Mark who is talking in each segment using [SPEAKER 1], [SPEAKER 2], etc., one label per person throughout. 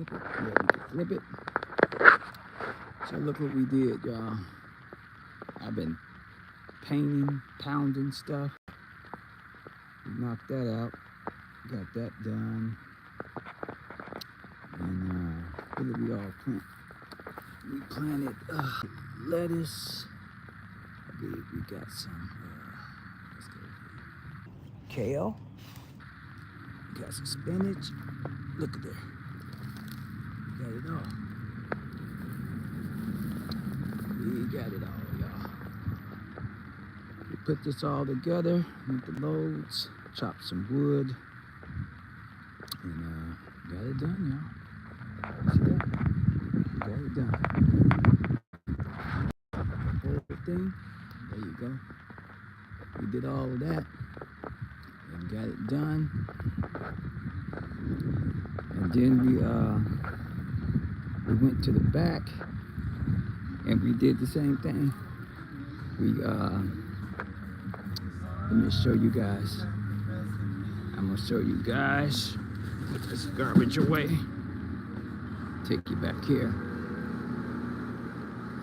[SPEAKER 1] flip it? Yeah, we can flip it. So look what we did, y'all. I've been painting, pounding stuff. We knocked that out. Got that done. And what did we all plant? We planted lettuce. We got some let's go kale. We got some spinach. Look at there. We got it all. We got it all, y'all. We put this all together with the loads, chopped some wood, and got it done, y'all. See that? We got it done. The whole thing. There you go. We did all of that and got it done. And then we went to the back and we did the same thing. We let me show you guys. I'm gonna show you guys. Put this garbage away. Take you back here.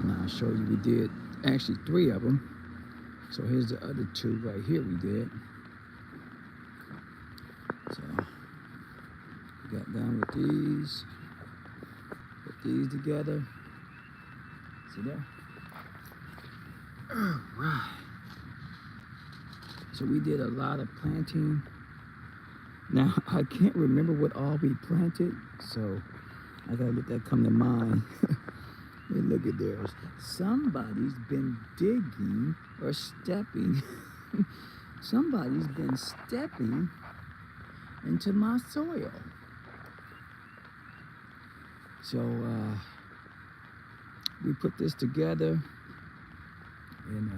[SPEAKER 1] And I'll show you we did actually 3 of them. So here's the other 2 right here we did. So we got done with these. Put these together. See there? All right. So we did a lot of planting. Now I can't remember what all we planted, so I gotta let that come to mind. And look at there. Somebody's been digging or stepping. Somebody's been stepping into my soil. So we put this together, and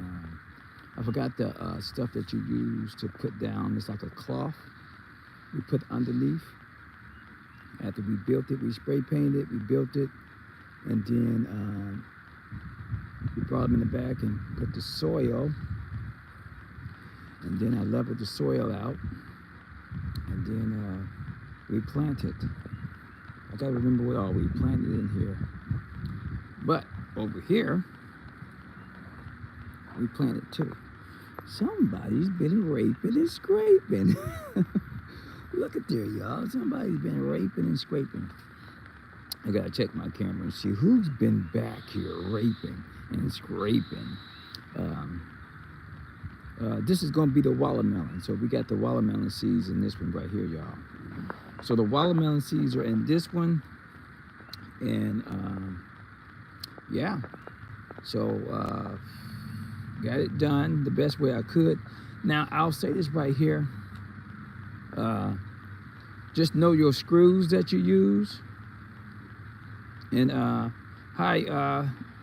[SPEAKER 1] I forgot the stuff that you use to put down. It's like a cloth we put underneath. After we built it, we spray painted it, we built it, and then we brought them in the back and put the soil, and then I leveled the soil out, and then we planted. I gotta remember what all we planted in here. But over here, we planted 2. Somebody's been raping and scraping. Look at there, y'all. Somebody's been raping and scraping. I gotta check my camera and see who's been back here raping and scraping. This is gonna be the watermelon. So we got the watermelon seeds in this one right here, y'all. So the watermelon seeds are in this one, and yeah. So got it done the best way I could. Now I'll say this right here. Just know your screws that you use. And hi,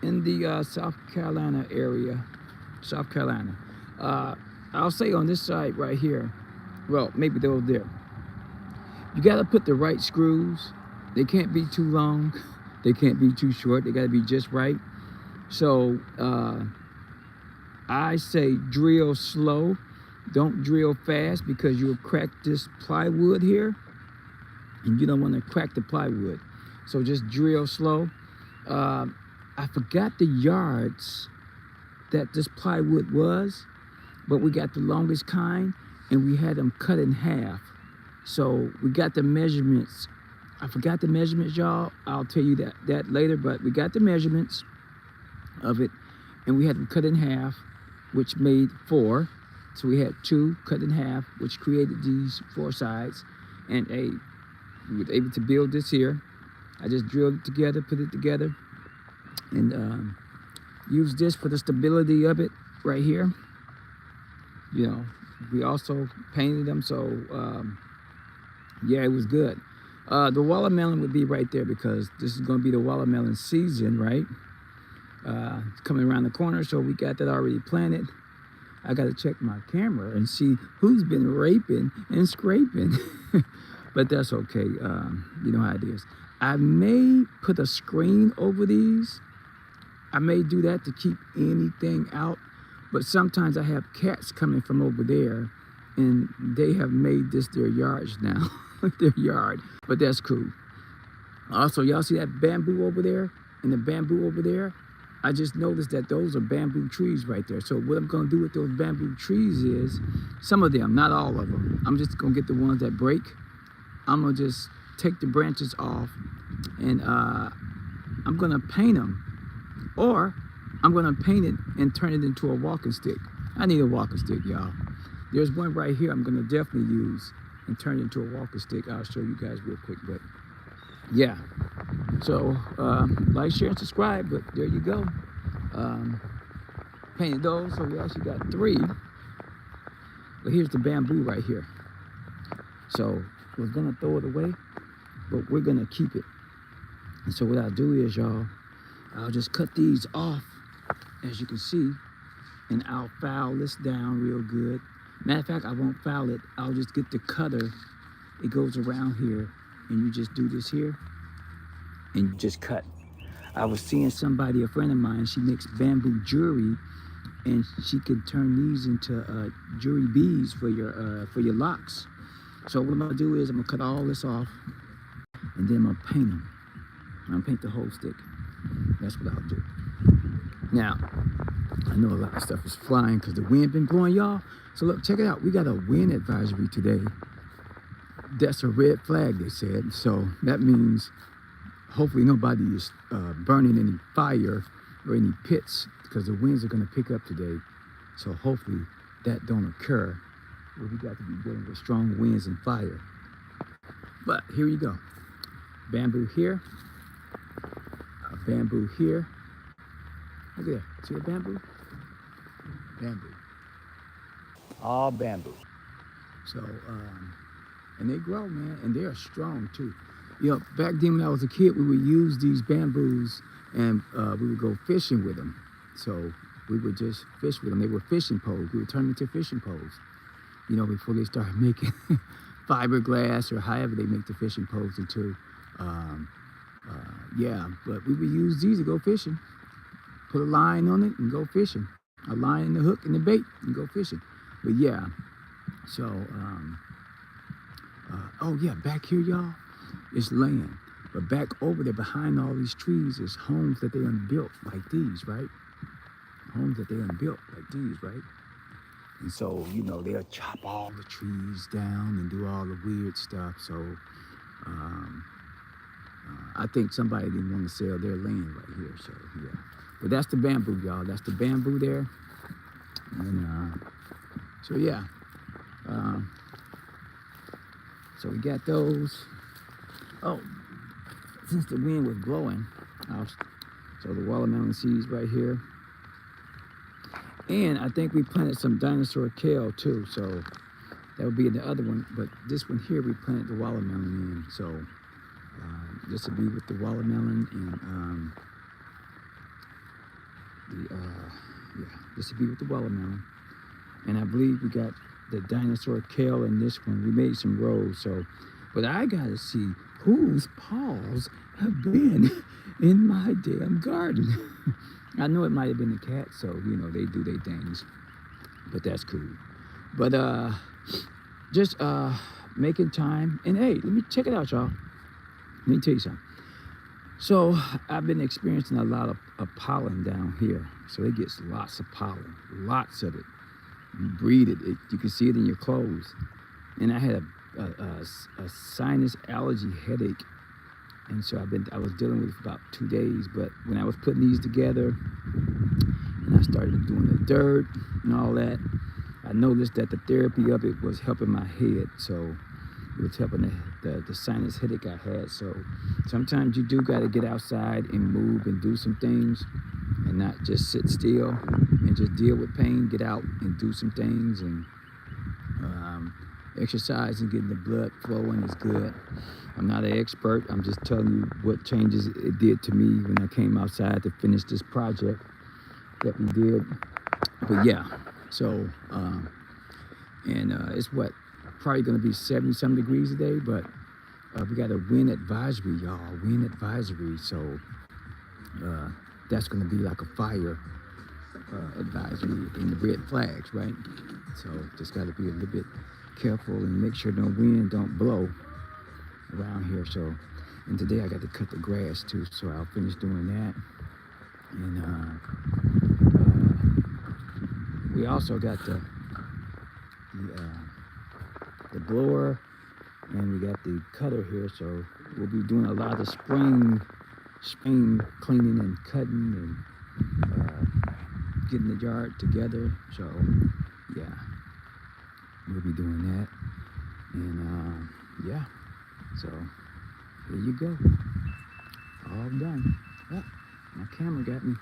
[SPEAKER 1] in the South Carolina area, South Carolina. I'll say on this side right here, well, maybe they're over there. You gotta put the right screws. They can't be too long. They can't be too short. They gotta be just right. So I say drill slow. Don't drill fast, because you'll crack this plywood here, and you don't want to crack the plywood. So just drill slow. I forgot the yards that this plywood was, but we got the longest kind, and we had them cut in half. So we got the measurements. I forgot the measurements, y'all. I'll tell you that later, but we got the measurements of it, and we had them cut in half, which made 4. So we had 2 cut in half, which created these 4 sides. And we were able to build this here. I just drilled it together, put it together, and used this for the stability of it right here. You know, we also painted them, so yeah, it was good. The watermelon would be right there, because this is gonna be the watermelon season, right? Coming around the corner, so we got that already planted. I gotta check my camera and see who's been raping and scraping. But that's okay, you know how it is. I may put a screen over these. I may do that to keep anything out, but sometimes I have cats coming from over there, and they have made this their yards now, their yard, but that's cool. Also, y'all see that bamboo over there and the bamboo over there? I just noticed that those are bamboo trees right there. So what I'm gonna do with those bamboo trees is, some of them, not all of them, I'm just gonna get the ones that break. I'm gonna just take the branches off and I'm gonna paint them, or I'm gonna paint it and turn it into a walking stick. I need a walking stick, y'all. There's one right here I'm gonna definitely use and turn it into a walking stick. I'll show you guys real quick, but yeah. So like, share, and subscribe, but there you go. Painted those, so we actually got 3. But here's the bamboo right here. So we're gonna throw it away, but we're gonna keep it. And so what I'll do is, y'all, I'll just cut these off, as you can see, and I'll file this down real good. Matter of fact, I won't file it. I'll just get the cutter. It goes around here, and you just do this here, and you just cut. I was seeing somebody, a friend of mine, she makes bamboo jewelry, and she can turn these into jewelry beads for your locks. So what I'm gonna do is I'm gonna cut all this off, and then I'm gonna paint them. I'm gonna paint the whole stick. That's what I'll do. Now, I know a lot of stuff is flying because the wind been blowing, y'all. So look, check it out. We got a wind advisory today. That's a red flag, they said. So that means hopefully nobody is burning any fire or any pits, because the winds are gonna pick up today. So hopefully that don't occur, where we got to be dealing with strong winds and fire. But here you go. Bamboo here, a bamboo here. Look there, see the bamboo? Bamboo, all bamboo. So, and they grow, man, and they're strong too. You know, back then when I was a kid, we would use these bamboos and we would go fishing with them. So we would just fish with them. They were fishing poles. We would turn them into fishing poles, you know, before they started making fiberglass or however they make the fishing poles into. Yeah, but we would use these to go fishing. Put a line on it and go fishing. A line and the hook and the bait and go fishing. But yeah, so, oh yeah, back here, y'all, it's land. But back over there behind all these trees is homes that they unbuilt like these, right? Homes that they unbuilt like these, right? And so, you know, they'll chop all the trees down and do all the weird stuff. So, I think somebody didn't want to sell their land right here. So, yeah. But that's the bamboo, y'all. That's the bamboo there. And so, yeah. So we got those. Oh, since the wind was blowing, so the watermelon seeds right here. And I think we planted some dinosaur kale too. So that would be in the other one. But this one here, we planted the watermelon in. So this will be with the watermelon and yeah, this will be with the watermelon. And I believe we got the dinosaur kale in this one. We made some rows, so, but I gotta see whose paws have been in my damn garden. I know it might have been the cat, so, you know, they do their things, but that's cool. But just making time, and hey, let me check it out, y'all. Let me tell you something. So I've been experiencing a lot of pollen down here. So it gets lots of pollen, lots of it. You breathe it, you can see it in your clothes. And I had a sinus allergy headache. And so I was dealing with it for about 2 days. But when I was putting these together and I started doing the dirt and all that, I noticed that the therapy of it was helping my head. So it was helping the sinus headache I had. So sometimes you do got to get outside and move and do some things and not just sit still and just deal with pain. Get out and do some things, and exercise and getting the blood flowing is good. I'm not an expert. I'm just telling you what changes it did to me when I came outside to finish this project that we did. But yeah, so, it's what? Probably gonna be 70-some degrees today, but we got a wind advisory, y'all. Wind advisory. So that's gonna be like a fire advisory in the red flags, right? So just gotta be a little bit careful and make sure no wind don't blow around here. So And today I got to cut the grass too, so I'll finish doing that. And we also got the blower, and we got the cutter here, so we'll be doing a lot of spring cleaning and cutting and getting the yard together. So yeah, we'll be doing that. And yeah, so here you go, all done. Oh, my camera got me.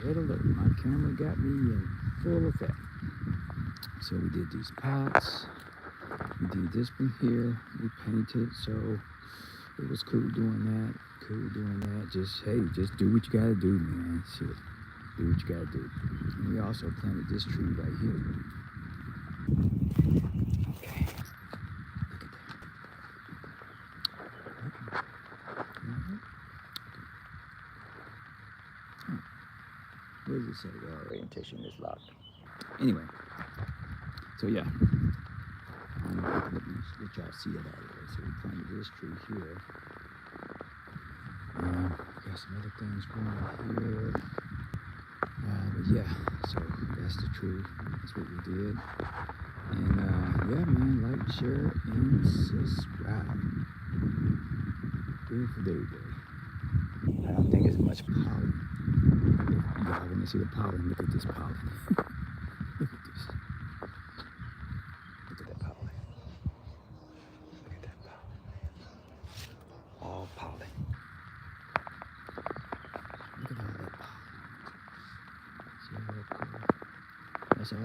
[SPEAKER 1] Red alert, my camera got me in full effect. So we did these pots, we did this one here, we painted, so it was cool doing that, just, hey, just do what you gotta do, man, shit, do what you gotta do. And we also planted this tree right here. Okay, look at that. What does it say? Orientation is locked. Anyway, so yeah, let y'all see it all the way. So we planted this tree here. Got some other things growing here. But yeah, so that's the tree. That's what we did. And yeah, man, like, share, and subscribe. Beautiful day today. I don't think it's much pollen. Y'all want to see the pollen? Look at this pollen. Look at this. Look at that pollen. Look at that pollen, man. All pollen. Look at all that pollen. See all that pollen? That's all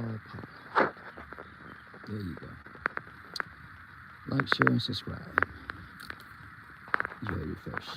[SPEAKER 1] pollen. There you go. Like, share, and subscribe. Enjoy your fish.